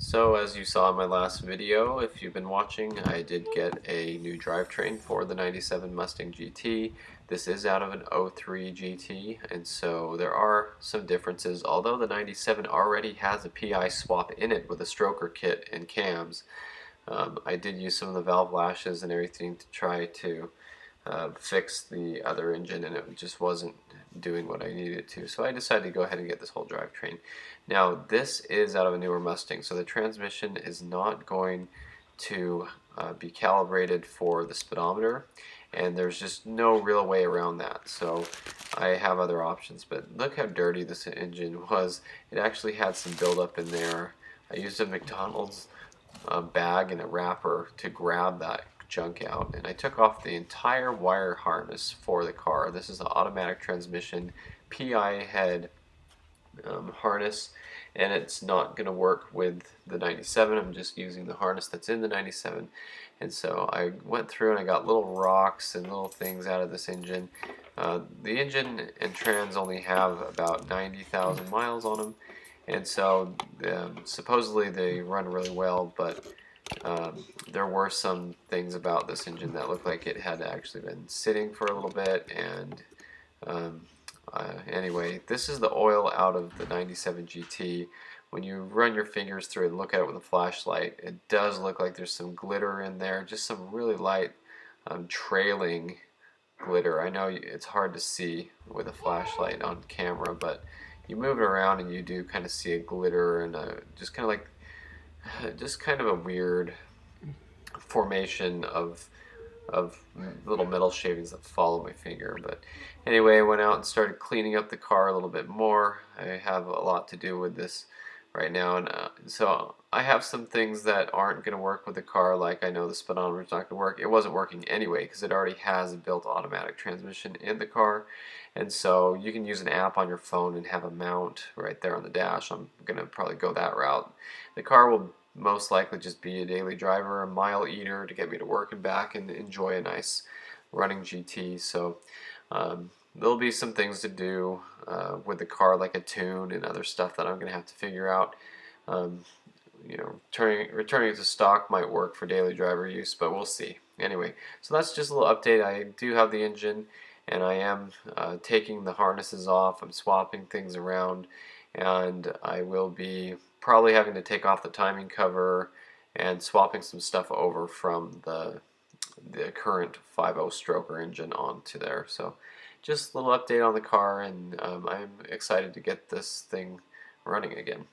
So as you saw in my last video, if you've been watching, I did get a new drivetrain for the 97 Mustang GT. This is out of an '03 GT, and so there are some differences. Although the 97 already has a PI swap in it with a stroker kit and cams, I did use some of the valve lashes and everything to try to fix the other engine, and it just wasn't doing what I needed to. So I decided to go ahead and get this whole drivetrain. Now this is out of a newer Mustang, so the transmission is not going to be calibrated for the speedometer, and there's just no real way around that. So I have other options, but look how dirty this engine was. It actually had some buildup in there. I used a McDonald's bag and a wrapper to grab that junk out, and I took off the entire wire harness for the car. This is an automatic transmission PI head harness, and it's not going to work with the 97. I'm just using the harness that's in the 97. And so I went through and I got little rocks and little things out of this engine. The engine and trans only have about 90,000 miles on them, and so supposedly they run really well, but there were some things about this engine that looked like it had actually been sitting for a little bit. And anyway, this is the oil out of the 97 GT. When you run your fingers through it and look at it with a flashlight, it does look like there's some glitter in there, just some really light trailing glitter. I know it's hard to see with a flashlight on camera, but you move it around and you do kind of see a glitter and just kind of like just kind of a weird formation of little metal shavings that follow my finger. But anyway, I went out and started cleaning up the car a little bit more. I have a lot to do with this right now, and so I have some things that aren't going to work with the car. Like, I know the speedometer is not going to work. It wasn't working anyway because it already has a built automatic transmission in the car, and so you can use an app on your phone and have a mount right there on the dash. I'm going to probably go that route. The car will most likely just be a daily driver, a mile eater to get me to work and back, and enjoy a nice running GT. So there'll be some things to do with the car, like a tune and other stuff that I'm going to have to figure out. You know, returning it to stock might work for daily driver use, but we'll see. Anyway, so that's just a little update. I do have the engine, and I am taking the harnesses off. I'm swapping things around, and I will be probably having to take off the timing cover and swapping some stuff over from the current 5.0 stroker engine onto there. So just a little update on the car, and I'm excited to get this thing running again.